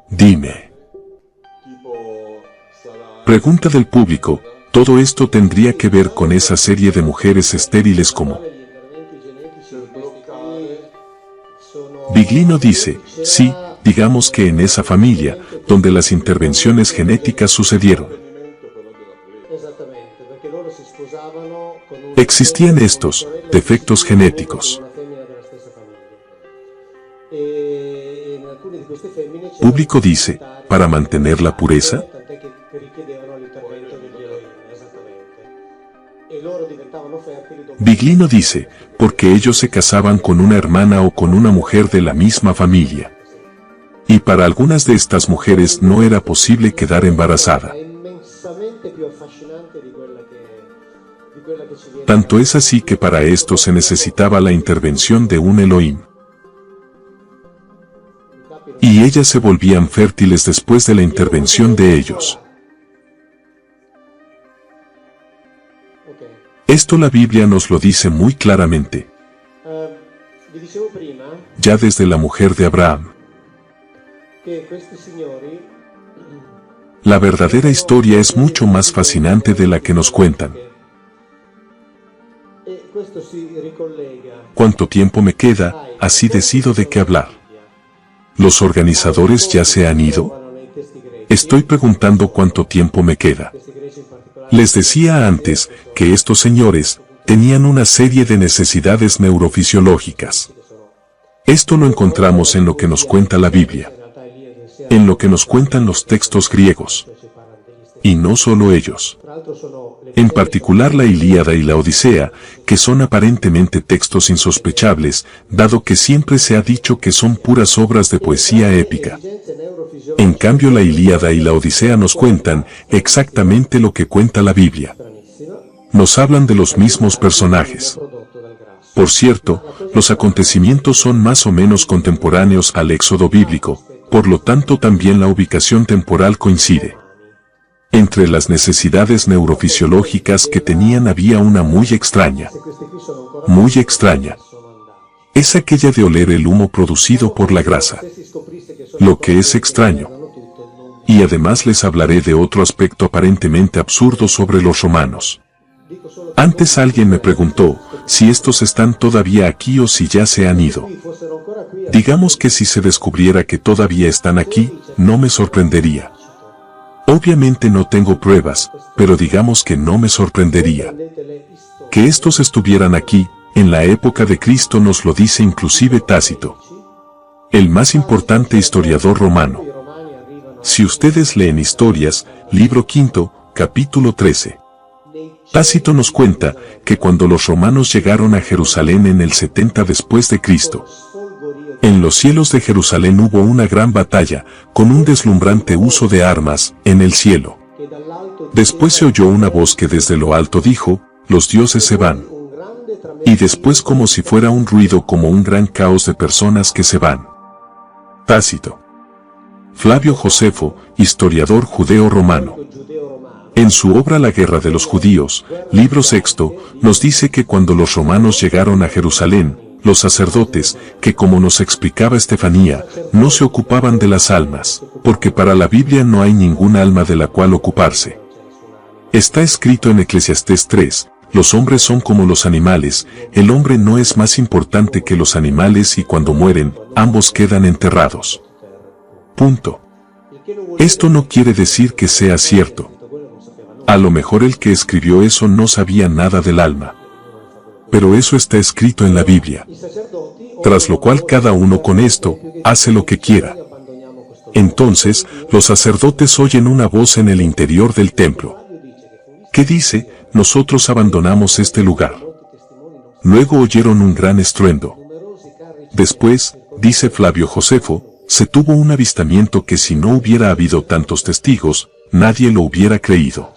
Dime. Pregunta del público, ¿todo esto tendría que ver con esa serie de mujeres estériles como? Biglino dice, sí, digamos que en esa familia, donde las intervenciones genéticas sucedieron. Existían estos defectos genéticos. Público dice, ¿para mantener la pureza? Biglino dice, porque ellos se casaban con una hermana o con una mujer de la misma familia. Y para algunas de estas mujeres no era posible quedar embarazada. Tanto es así que para esto se necesitaba la intervención de un Elohim. Y ellas se volvían fértiles después de la intervención de ellos. Esto la Biblia nos lo dice muy claramente. Ya desde la mujer de Abraham. La verdadera historia es mucho más fascinante de la que nos cuentan. ¿Cuánto tiempo me queda? Así decido de qué hablar. ¿Los organizadores ya se han ido? Estoy preguntando cuánto tiempo me queda. Les decía antes que estos señores tenían una serie de necesidades neurofisiológicas. Esto lo encontramos en lo que nos cuenta la Biblia, en lo que nos cuentan los textos griegos. Y no solo ellos. En particular la Ilíada y la Odisea, que son aparentemente textos insospechables, dado que siempre se ha dicho que son puras obras de poesía épica. En cambio la Ilíada y la Odisea nos cuentan exactamente lo que cuenta la Biblia. Nos hablan de los mismos personajes. Por cierto, los acontecimientos son más o menos contemporáneos al éxodo bíblico, por lo tanto también la ubicación temporal coincide. Entre las necesidades neurofisiológicas que tenían había una muy extraña. Muy extraña. Es aquella de oler el humo producido por la grasa. Lo que es extraño. Y además les hablaré de otro aspecto aparentemente absurdo sobre los romanos. Antes alguien me preguntó si estos están todavía aquí o si ya se han ido. Digamos que si se descubriera que todavía están aquí, no me sorprendería. Obviamente no tengo pruebas, pero digamos que no me sorprendería. Que estos estuvieran aquí, en la época de Cristo nos lo dice inclusive Tácito, el más importante historiador romano. Si ustedes leen Historias, libro 5, capítulo 13. Tácito nos cuenta que cuando los romanos llegaron a Jerusalén en el 70 después de Cristo, en los cielos de Jerusalén hubo una gran batalla, con un deslumbrante uso de armas, en el cielo. Después se oyó una voz que desde lo alto dijo, los dioses se van. Y después como si fuera un ruido como un gran caos de personas que se van. Tácito. Flavio Josefo, historiador judeo-romano. En su obra La guerra de los judíos, libro 6, nos dice que cuando los romanos llegaron a Jerusalén, los sacerdotes, que como nos explicaba Estefanía, no se ocupaban de las almas, porque para la Biblia no hay ningún alma de la cual ocuparse. Está escrito en Eclesiastés 3, los hombres son como los animales, el hombre no es más importante que los animales y cuando mueren, ambos quedan enterrados. Punto. Esto no quiere decir que sea cierto. A lo mejor el que escribió eso no sabía nada del alma. Pero eso está escrito en la Biblia. Tras lo cual cada uno con esto, hace lo que quiera. Entonces, los sacerdotes oyen una voz en el interior del templo. ¿Qué dice? Nosotros abandonamos este lugar. Luego oyeron un gran estruendo. Después, dice Flavio Josefo, se tuvo un avistamiento que si no hubiera habido tantos testigos, nadie lo hubiera creído.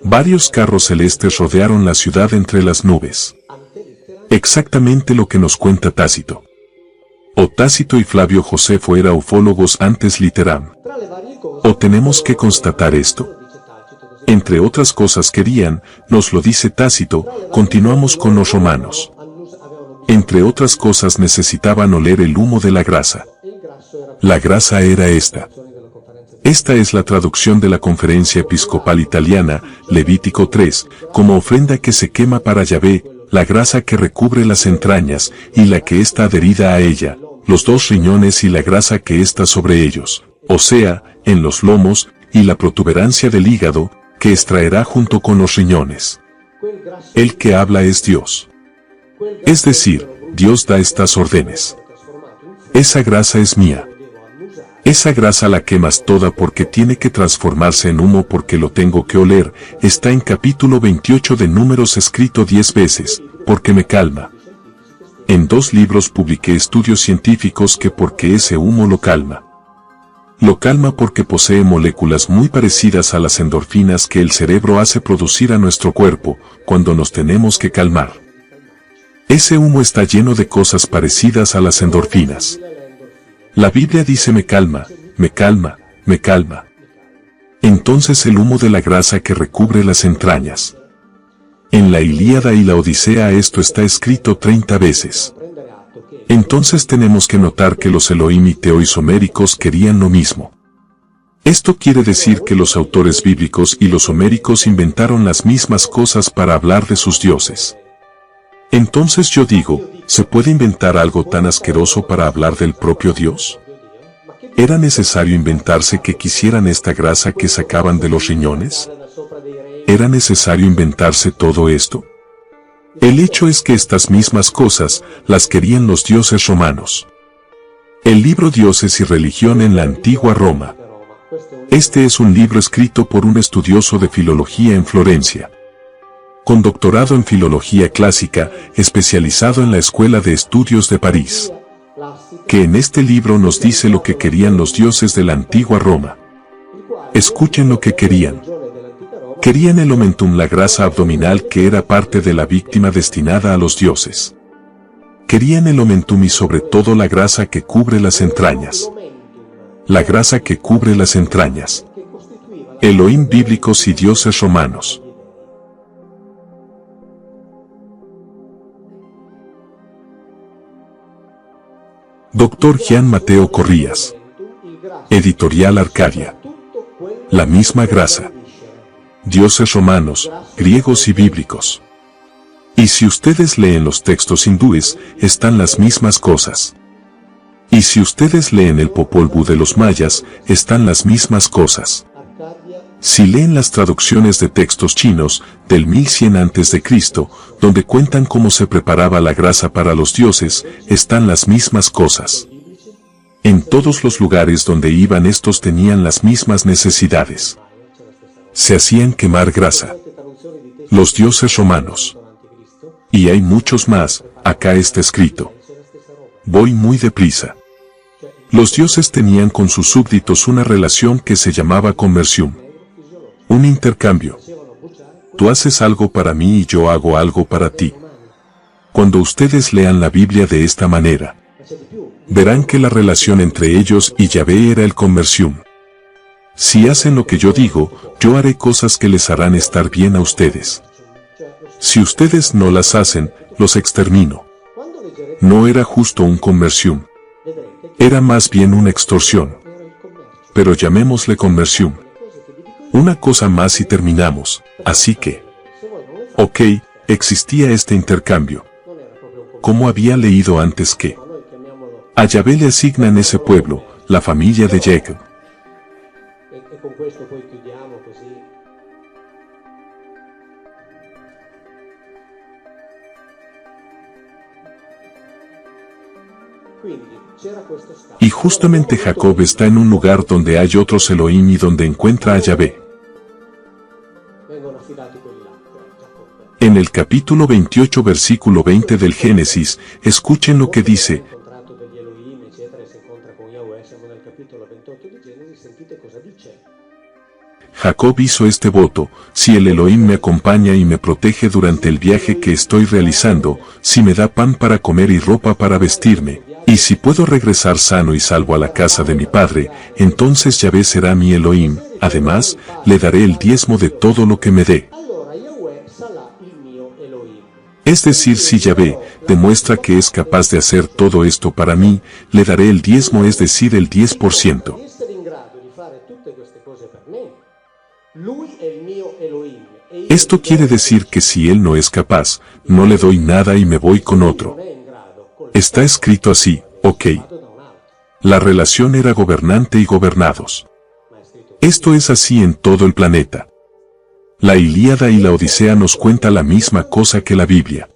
Varios carros celestes rodearon la ciudad entre las nubes. Exactamente lo que nos cuenta Tácito. O Tácito y Flavio Josefo eran ufólogos antes literam. ¿O tenemos que constatar esto? Entre otras cosas querían, nos lo dice Tácito, continuamos con los romanos. Entre otras cosas necesitaban oler el humo de la grasa. La grasa era esta. Esta es la traducción de la Conferencia Episcopal Italiana, Levítico 3, como ofrenda que se quema para Yahvé, la grasa que recubre las entrañas, y la que está adherida a ella, los 2 riñones y la grasa que está sobre ellos, o sea, en los lomos, y la protuberancia del hígado, que extraerá junto con los riñones. El que habla es Dios. Es decir, Dios da estas órdenes. Esa grasa es mía. Esa grasa la quemas toda porque tiene que transformarse en humo porque lo tengo que oler, está en capítulo 28 de Números escrito 10 veces, porque me calma. En 2 libros publiqué estudios científicos que porque ese humo lo calma. Lo calma porque posee moléculas muy parecidas a las endorfinas que el cerebro hace producir a nuestro cuerpo, cuando nos tenemos que calmar. Ese humo está lleno de cosas parecidas a las endorfinas. La Biblia dice me calma, me calma, me calma. Entonces el humo de la grasa que recubre las entrañas. En la Ilíada y la Odisea esto está escrito 30 veces. Entonces tenemos que notar que los Elohim y teoisoméricos querían lo mismo. Esto quiere decir que los autores bíblicos y los homéricos inventaron las mismas cosas para hablar de sus dioses. Entonces yo digo, ¿se puede inventar algo tan asqueroso para hablar del propio Dios? ¿Era necesario inventarse que quisieran esta grasa que sacaban de los riñones? ¿Era necesario inventarse todo esto? El hecho es que estas mismas cosas las querían los dioses romanos. El libro Dioses y Religión en la Antigua Roma. Este es un libro escrito por un estudioso de filología en Florencia, con doctorado en filología clásica, especializado en la Escuela de Estudios de París, que en este libro nos dice lo que querían los dioses de la Antigua Roma. Escuchen lo que querían. Querían el omentum, la grasa abdominal que era parte de la víctima destinada a los dioses. Querían el omentum y sobre todo la grasa que cubre las entrañas. La grasa que cubre las entrañas. Elohim bíblicos y dioses romanos. Dr. Gian Mateo Corrías. Editorial Arcadia. La misma grasa. Dioses romanos, griegos y bíblicos. Y si ustedes leen los textos hindúes, están las mismas cosas. Y si ustedes leen el Popol Vuh de los mayas, están las mismas cosas. Si leen las traducciones de textos chinos, del 1100 a.C., donde cuentan cómo se preparaba la grasa para los dioses, están las mismas cosas. En todos los lugares donde iban estos tenían las mismas necesidades. Se hacían quemar grasa. Los dioses romanos. Y hay muchos más, acá está escrito. Voy muy deprisa. Los dioses tenían con sus súbditos una relación que se llamaba conversión. Un intercambio. Tú haces algo para mí y yo hago algo para ti. Cuando ustedes lean la Biblia de esta manera, verán que la relación entre ellos y Yahvé era el conversión. Si hacen lo que yo digo, yo haré cosas que les harán estar bien a ustedes. Si ustedes no las hacen, los extermino. No era justo un conversión. Era más bien una extorsión. Pero llamémosle conversión. Una cosa más y terminamos, así que... Ok, existía este intercambio. Como había leído antes que... A Yahvé le asignan ese pueblo, la familia de Jacob. Y justamente Jacob está en un lugar donde hay otros Elohim y donde encuentra a Yahvé. En el capítulo 28 versículo 20 del Génesis, escuchen lo que dice. Jacob hizo este voto: si el Elohim me acompaña y me protege durante el viaje que estoy realizando, si me da pan para comer y ropa para vestirme, y si puedo regresar sano y salvo a la casa de mi padre, entonces Yahvé será mi Elohim, además, le daré el diezmo de todo lo que me dé. Es decir, si Yahvé demuestra que es capaz de hacer todo esto para mí, le daré el diezmo, es decir, el 10%. Esto quiere decir que si Él no es capaz, no le doy nada y me voy con otro. Está escrito así, ok. La relación era gobernante y gobernados. Esto es así en todo el planeta. La Ilíada y la Odisea nos cuenta la misma cosa que la Biblia.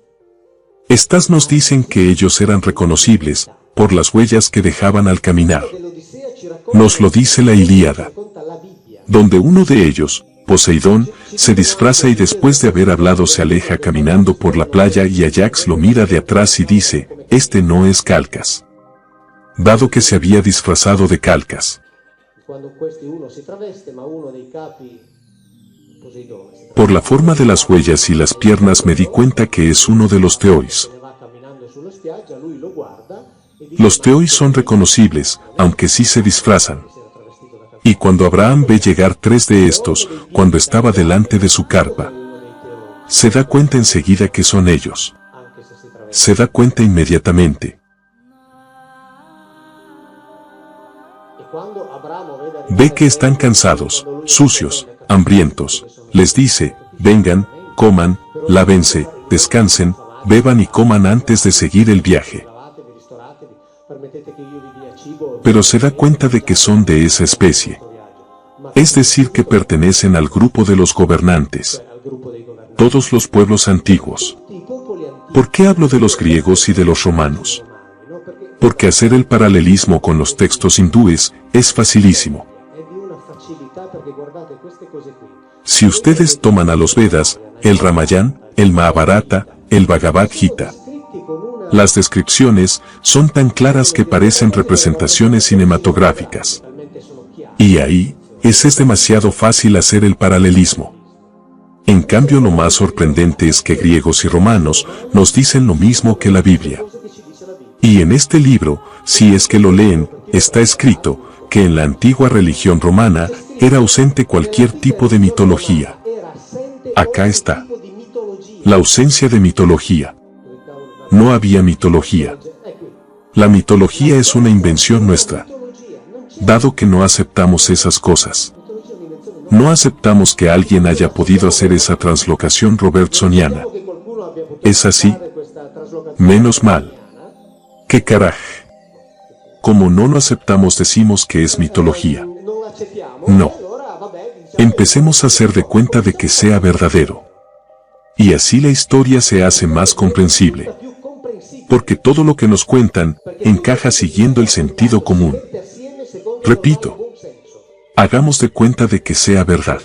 Estas nos dicen que ellos eran reconocibles por las huellas que dejaban al caminar. Nos lo dice la Ilíada, donde uno de ellos, Poseidón, se disfraza y después de haber hablado se aleja caminando por la playa y Ajax lo mira de atrás y dice, este no es Calcas. Dado que se había disfrazado de Calcas. Por la forma de las huellas y las piernas me di cuenta que es uno de los Teois. Los Teois son reconocibles, aunque sí se disfrazan. Y cuando Abraham ve llegar 3 de estos, cuando estaba delante de su carpa, se da cuenta enseguida que son ellos. Se da cuenta inmediatamente. Ve que están cansados, sucios, hambrientos. Les dice, vengan, coman, lávense, descansen, beban y coman antes de seguir el viaje. Pero se da cuenta de que son de esa especie. Es decir, que pertenecen al grupo de los gobernantes. Todos los pueblos antiguos. ¿Por qué hablo de los griegos y de los romanos? Porque hacer el paralelismo con los textos hindúes es facilísimo. Si ustedes toman a los Vedas, el Ramayana, el Mahabharata, el Bhagavad Gita, las descripciones son tan claras que parecen representaciones cinematográficas. Y ahí, es demasiado fácil hacer el paralelismo. En cambio, lo más sorprendente es que griegos y romanos nos dicen lo mismo que la Biblia. Y en este libro, si es que lo leen, está escrito que en la antigua religión romana era ausente cualquier tipo de mitología. Acá está. La ausencia de mitología. No había mitología. La mitología es una invención nuestra. Dado que no aceptamos esas cosas. No aceptamos que alguien haya podido hacer esa translocación robertsoniana. ¿Es así? Menos mal. ¡Qué caraj! Como no lo aceptamos, decimos que es mitología. No. Empecemos a hacer de cuenta de que sea verdadero. Y así la historia se hace más comprensible. Porque todo lo que nos cuentan encaja siguiendo el sentido común. Repito, hagamos de cuenta de que sea verdad.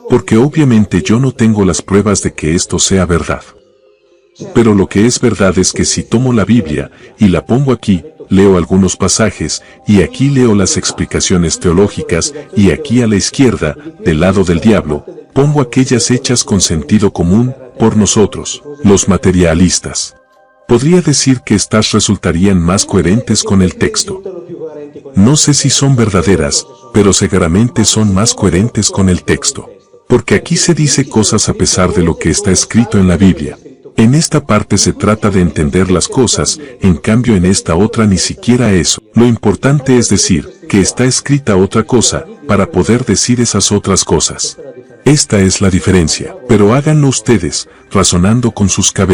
Porque obviamente yo no tengo las pruebas de que esto sea verdad. Pero lo que es verdad es que si tomo la Biblia y la pongo aquí, leo algunos pasajes, y aquí leo las explicaciones teológicas, y aquí a la izquierda, del lado del diablo, pongo aquellas hechas con sentido común, por nosotros, los materialistas. Podría decir que estas resultarían más coherentes con el texto. No sé si son verdaderas, pero seguramente son más coherentes con el texto. Porque aquí se dice cosas a pesar de lo que está escrito en la Biblia. En esta parte se trata de entender las cosas, en cambio en esta otra ni siquiera eso. Lo importante es decir, que está escrita otra cosa, para poder decir esas otras cosas. Esta es la diferencia, pero háganlo ustedes, razonando con sus cabezas.